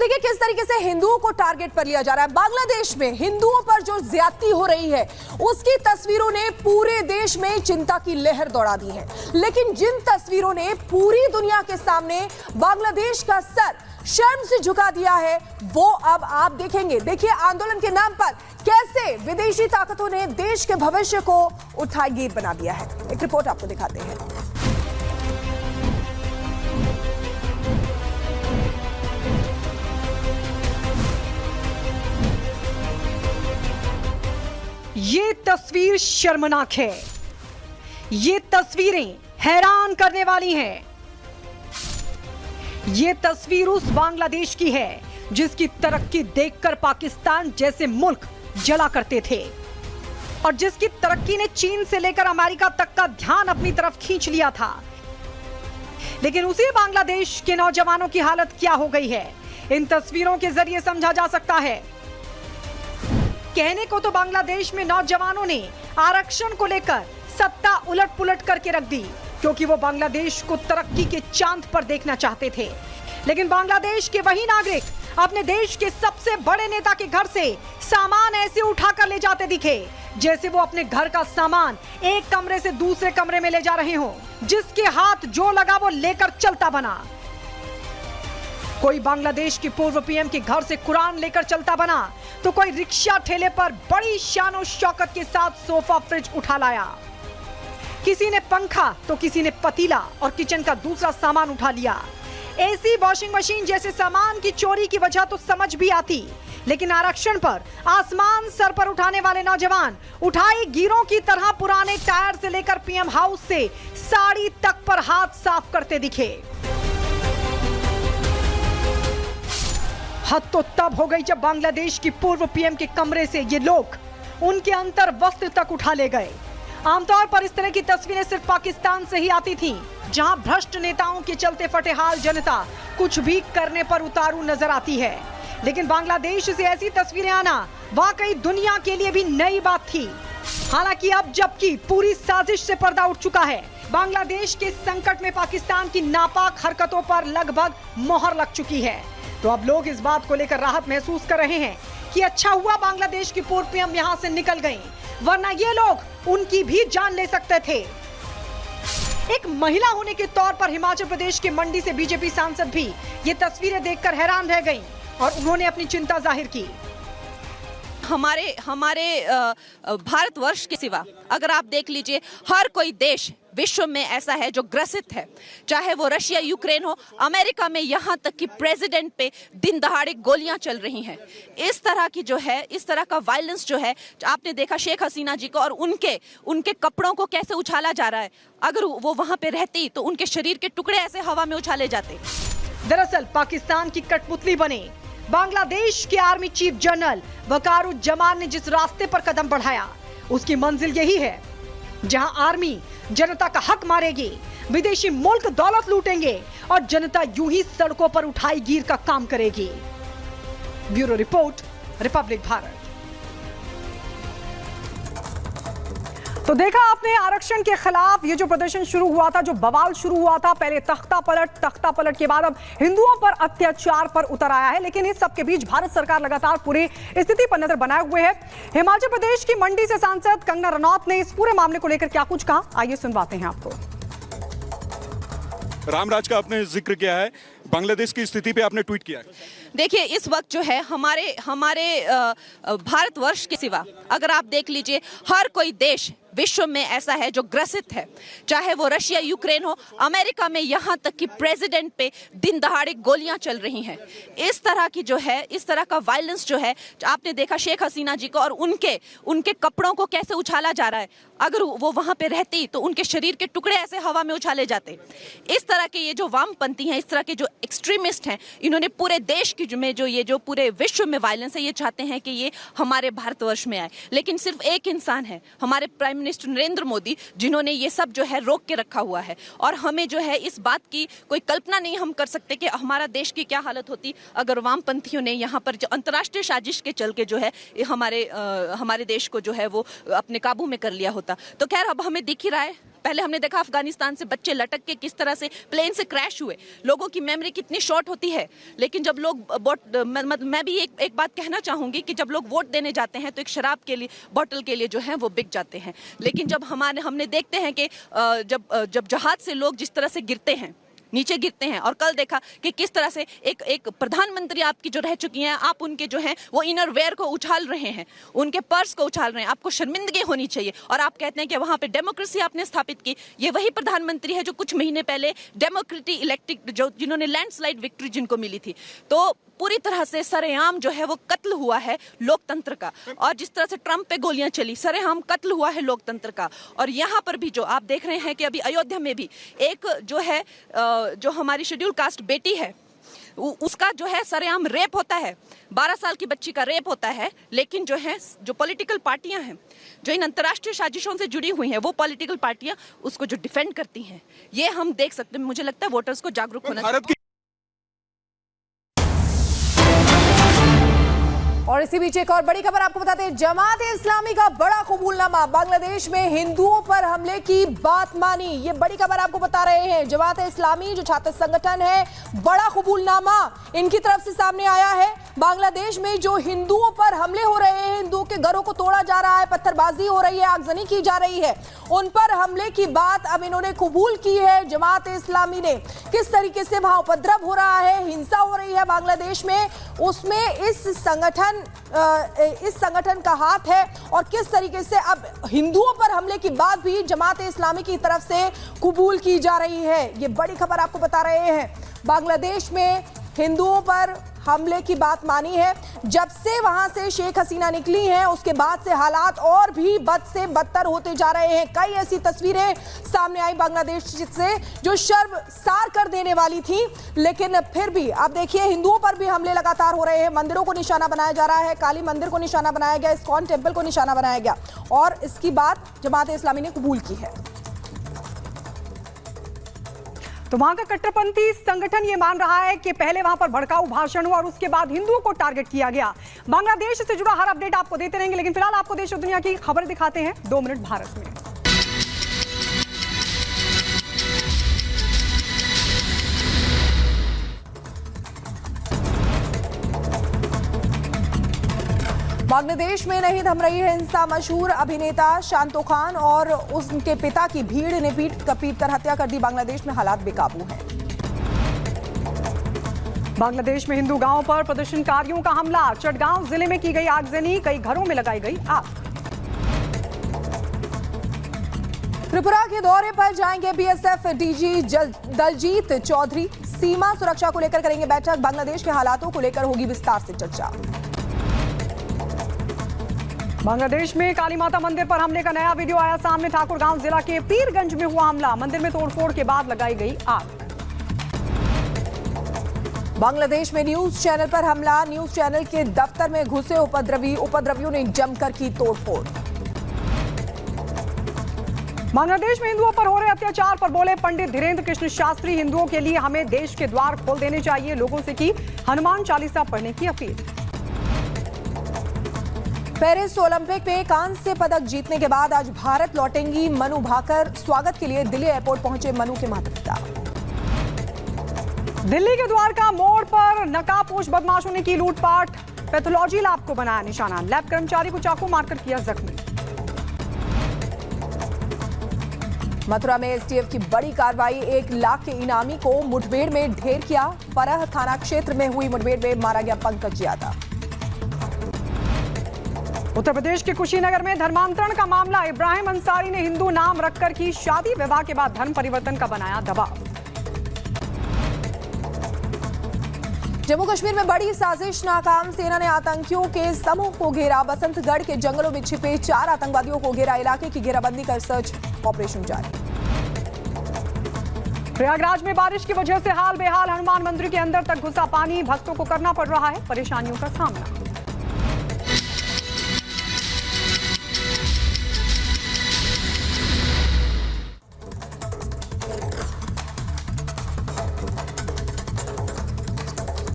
देखिए किस तरीके से हिंदुओं को टारगेट पर लिया जा रहा है। बांग्लादेश में हिंदुओं पर जो ज्यादती हो रही है उसकी तस्वीरों ने पूरे देश में चिंता की लहर दौड़ा दी है। लेकिन जिन तस्वीरों ने पूरी दुनिया के सामने बांग्लादेश का सर शर्म से झुका दिया है वो अब आप देखेंगे। देखिए आंदोलन के नाम पर कैसे विदेशी ताकतों ने देश के भविष्य को उठाई गिर बना दिया है। एक रिपोर्ट आपको दिखाते हैं। ये तस्वीर शर्मनाक है। ये तस्वीरें हैरान करने वाली हैं। ये तस्वीर उस बांग्लादेश की है जिसकी तरक्की देखकर पाकिस्तान जैसे मुल्क जला करते थे और जिसकी तरक्की ने चीन से लेकर अमेरिका तक का ध्यान अपनी तरफ खींच लिया था। लेकिन उसी बांग्लादेश के नौजवानों की हालत क्या हो गई है, इन तस्वीरों के जरिए समझा जा सकता है। कहने को तो बांग्लादेश में नौजवानों ने आरक्षण को लेकर सत्ता उलट पुलट करके रख दी क्योंकि वो बांग्लादेश को तरक्की के चांद पर देखना चाहते थे। लेकिन बांग्लादेश के वही नागरिक अपने देश के सबसे बड़े नेता के घर से सामान ऐसे उठाकर ले जाते दिखे जैसे वो अपने घर का सामान एक कमरे से दूसरे कमरे में ले जा रहे हो। जिसके हाथ जो लगा वो लेकर चलता बना। कोई बांग्लादेश के पूर्व पीएम के घर से कुरान लेकर चलता बना तो कोई रिक्शा ठेले पर बड़ी शान शौकत के साथ सोफा फ्रिज उठा लाया। किसी ने पंखा तो किसी ने पतीला और किचन का दूसरा सामान उठा लिया। एसी, वॉशिंग मशीन जैसे सामान की चोरी की वजह तो समझ भी आती, लेकिन आरक्षण पर आसमान सर पर उठाने वाले नौजवान उठाई गिरों की तरह पुराने टायर से लेकर पीएम हाउस से साड़ी तक पर हाथ साफ करते दिखे। हद तो तब हो गई जब बांग्लादेश की पूर्व पीएम के कमरे से ये लोग उनके अंतर वस्त्र तक उठा ले गए। आमतौर पर इस तरह की तस्वीरें सिर्फ पाकिस्तान से ही आती थीं, जहां भ्रष्ट नेताओं के चलते फटेहाल जनता कुछ भी करने पर उतारू नजर आती है। लेकिन बांग्लादेश से ऐसी तस्वीरें आना वाकई दुनिया के लिए भी नई बात थी। हालांकि अब जबकि पूरी साजिश से पर्दा उठ चुका है, बांग्लादेश के संकट में पाकिस्तान की नापाक हरकतों पर लगभग मोहर लग चुकी है, तो अब लोग इस बात को लेकर राहत महसूस कर रहे हैं कि अच्छा हुआ बांग्लादेश की पूर्व पीएम यहां से निकल गईं, वरना ये लोग उनकी भी जान ले सकते थे। एक महिला होने के तौर पर हिमाचल प्रदेश के मंडी से बीजेपी सांसद भी ये तस्वीरें देखकर हैरान रह गईं और उन्होंने अपनी चिंता जाहिर की। हमारे भारतवर्ष के सिवा अगर आप देख लीजिए हर कोई देश विश्व में ऐसा है जो ग्रसित है, चाहे वो रशिया यूक्रेन हो, अमेरिका में यहाँ तक कि प्रेसिडेंट पे दिन दहाड़े गोलियां चल रही हैं। इस तरह की जो है, इस तरह का वायलेंस जो है, आपने देखा शेख हसीना जी को और उनके कपड़ों को कैसे उछाला जा रहा है। अगर वो वहां पे रहती तो उनके शरीर के टुकड़े ऐसे हवा में उछाले जाते। दरअसल पाकिस्तान की कठपुतली बने बांग्लादेश के आर्मी चीफ जनरल वकारुज्जमान ने जिस रास्ते पर कदम बढ़ाया उसकी मंजिल यही है, जहां आर्मी जनता का हक मारेगी, विदेशी मुल्क दौलत लूटेंगे और जनता यूं ही सड़कों पर उठाई गिर का काम करेगी। Bureau report, Republic Bharat. तो देखा आपने आरक्षण के खिलाफ ये जो प्रदर्शन शुरू हुआ था, जो बवाल शुरू हुआ था, पहले तख्ता पलट के बाद अब हिंदुओं पर अत्याचार पर उतर आया है। लेकिन इस सब के बीच भारत सरकार लगातार पूरी स्थिति पर नजर बनाए हुए है। हिमाचल प्रदेश की मंडी से सांसद कंगना रनौत ने इस पूरे मामले को लेकर क्या कुछ कहा, आइए सुनवाते हैं आपको। रामराज का आपने जिक्र किया है, बांग्लादेश की स्थिति पे आपने ट्वीट किया है। देखिए इस वक्त जो है हमारे भारतवर्ष के सिवा अगर आप देख लीजिए हर कोई देश विश्व में ऐसा है जो ग्रसित है, चाहे वो रशिया यूक्रेन हो, अमेरिका में यहाँ तक कि प्रेसिडेंट पे दिन दहाड़े गोलियां चल रही हैं। इस तरह की जो है, इस तरह का वायलेंस जो है, आपने देखा शेख हसीना जी को और उनके कपड़ों को कैसे उछाला जा रहा है। अगर वो वहां पे रहती तो उनके शरीर के टुकड़े ऐसे हवा में उछाले जाते। इस तरह के ये जो वामपंथी हैं, इस तरह के जो एक्सट्रीमिस्ट हैं, इन्होंने पूरे देश में जो पूरे विश्व में वायलेंस है, ये चाहते हैं कि ये हमारे भारतवर्ष में आए। लेकिन सिर्फ एक इंसान है, हमारे प्राइम मिनिस्टर नरेंद्र मोदी, जिन्होंने ये सब जो है रोक के रखा हुआ है। और हमें जो है इस बात की कोई कल्पना नहीं हम कर सकते कि हमारा देश की क्या हालत होती अगर वामपंथियों ने यहाँ पर जो अंतर्राष्ट्रीय साजिश के चल के जो है हमारे देश को जो है वो अपने काबू में कर लिया होता। तो खैर अब हमें दिख ही रहा है पहले हमने देखा अफगानिस्तान से बच्चे लटक के किस तरह से प्लेन से क्रैश हुए, लोगों की मेमोरी कितनी शॉर्ट होती है। लेकिन जब लोग मैं भी एक बात कहना चाहूंगी कि जब लोग वोट देने जाते हैं तो एक शराब के लिए बॉटल के लिए जो है वो बिक जाते हैं। लेकिन जब हमने देखते हैं कि जब जहाज से लोग जिस तरह से गिरते हैं, नीचे गिरते हैं, और कल देखा कि किस तरह से एक प्रधानमंत्री आपकी जो रह चुकी हैं, आप उनके जो हैं वो इनर वेयर को उछाल रहे हैं, उनके पर्स को उछाल रहे हैं। आपको शर्मिंदगी होनी चाहिए। और आप कहते हैं कि वहां पे डेमोक्रेसी आपने स्थापित की। ये वही प्रधानमंत्री है जो कुछ महीने पहले डेमोक्रेटिक इलेक्टेड जिन्होंने लैंडस्लाइड विक्ट्री जिनको मिली थी। तो पूरी तरह से सरेआम जो है वो कत्ल हुआ है लोकतंत्र का। और जिस तरह से ट्रंप पे गोलियां चली, सरेआम कत्ल हुआ है लोकतंत्र का। और यहाँ पर भी जो आप देख रहे हैं कि अभी अयोध्या में भी एक जो है जो हमारी शेड्यूल कास्ट बेटी है उसका जो है सरेआम रेप होता है, 12 साल की बच्ची का रेप होता है। लेकिन जो है जो पॉलिटिकल पार्टियां हैं जो इन अंतर्राष्ट्रीय साजिशों से जुड़ी हुई हैं, वो पॉलिटिकल पार्टियां उसको जो डिफेंड करती हैं, ये हम देख सकते हैं। मुझे लगता है वोटर्स को जागरूक होना चाहिए। और इसी बीच एक और बड़ी खबर आपको बताते हैं, जमात-ए-इस्लामी का बड़ा कबूलनामा, बांग्लादेश में हिंदुओं पर हमले की बात मानी। ये बड़ी खबर आपको बता रहे हैं। जमात-ए-इस्लामी जो छात्र संगठन है, बड़ा कबूलनामा इनकी तरफ से सामने आया है। बांग्लादेश में जो हिंदुओं पर हमले हो रहे हैं, हिंदुओं के घरों को तोड़ा जा रहा है, पत्थरबाजी हो रही है, आगजनी की जा रही है, उन पर हमले की बात अब इन्होंने कबूल की है। जमात-ए-इस्लामी ने किस तरीके से वहां उपद्रव हो रहा है, हिंसा हो रही है बांग्लादेश में, उसमें इस संगठन का हाथ है। और किस तरीके से अब हिंदुओं पर हमले की बात भी जमात-ए-इस्लामी की तरफ से कबूल की जा रही है। ये बड़ी खबर आपको बता रहे हैं। बांग्लादेश में हिंदुओं पर हमले की बात मानी है। जब से वहां से शेख हसीना निकली हैं, उसके बाद से हालात और भी बद से बदतर होते जा रहे हैं। कई ऐसी तस्वीरें सामने आई बांग्लादेश से जो शर्मसार कर देने वाली थी। लेकिन फिर भी आप देखिए, हिंदुओं पर भी हमले लगातार हो रहे हैं। मंदिरों को निशाना बनाया जा रहा है, काली मंदिर को निशाना बनाया गया, इस्कॉन टेम्पल को निशाना बनाया गया, और इसकी बात जमात-ए-इस्लामी ने कबूल की है। तो वहां का कट्टरपंथी संगठन ये मान रहा है कि पहले वहां पर भड़काऊ भाषण हुआ और उसके बाद हिंदुओं को टारगेट किया गया। बांग्लादेश से जुड़ा हर अपडेट आपको देते रहेंगे, लेकिन फिलहाल आपको देश और दुनिया की खबर दिखाते हैं 2 मिनट भारत में। बांग्लादेश में नहीं थम रही है हिंसा। मशहूर अभिनेता शांतो खान और उनके पिता की भीड़ ने पीट कर हत्या कर दी। बांग्लादेश में हालात बेकाबू हैं। बांग्लादेश में हिंदू गांवों पर प्रदर्शनकारियों का हमला, चटगांव जिले में की गई आगजनी, कई घरों में लगाई गई आग। त्रिपुरा के दौरे पर जाएंगे बीएसएफ डीजी दलजीत चौधरी। सीमा सुरक्षा को लेकर करेंगे बैठक। बांग्लादेश के हालातों को लेकर होगी विस्तार से चर्चा। बांग्लादेश में काली माता मंदिर पर हमले का नया वीडियो आया सामने। ठाकुरगांव जिला के पीरगंज में हुआ हमला, मंदिर में तोड़फोड़ के बाद लगाई गई आग। बांग्लादेश में न्यूज चैनल पर हमला, न्यूज चैनल के दफ्तर में घुसे उपद्रवियों ने जमकर की तोड़फोड़। बांग्लादेश में हिंदुओं पर हो रहे अत्याचार पर बोले पंडित धीरेन्द्र कृष्ण शास्त्री, हिंदुओं के लिए हमें देश के द्वार खोल देने चाहिए, लोगों से की हनुमान चालीसा पढ़ने की अपील। पेरिस ओलंपिक में कांस्य पदक जीतने के बाद आज भारत लौटेंगी मनु भाकर। स्वागत के लिए दिल्ली एयरपोर्ट पहुंचे मनु के माता पिता। दिल्ली के द्वारका मोड़ पर नकाबपोश बदमाशों ने की लूटपाट, पैथोलॉजी लैब को बनाया निशाना, लैब कर्मचारी को चाकू मारकर किया जख्मी। मथुरा में एसटीएफ की बड़ी कार्रवाई, 1 लाख के इनामी को मुठभेड़ में ढेर किया। फरह थाना क्षेत्र में हुई मुठभेड़ में मारा गया पंकज यादव। उत्तर प्रदेश के कुशीनगर में धर्मांतरण का मामला, इब्राहिम अंसारी ने हिंदू नाम रखकर की शादी, विवाह के बाद धर्म परिवर्तन का बनाया दबाव। जम्मू कश्मीर में बड़ी साजिश नाकाम, सेना ने आतंकियों के समूह को घेरा। बसंतगढ़ के जंगलों में छिपे 4 आतंकवादियों को घेरा, इलाके की घेराबंदी कर सर्च ऑपरेशन जारी। प्रयागराज में बारिश की वजह से हाल बेहाल, हनुमान मंदिर के अंदर तक घुसा पानी, भक्तों को करना पड़ रहा है परेशानियों का सामना।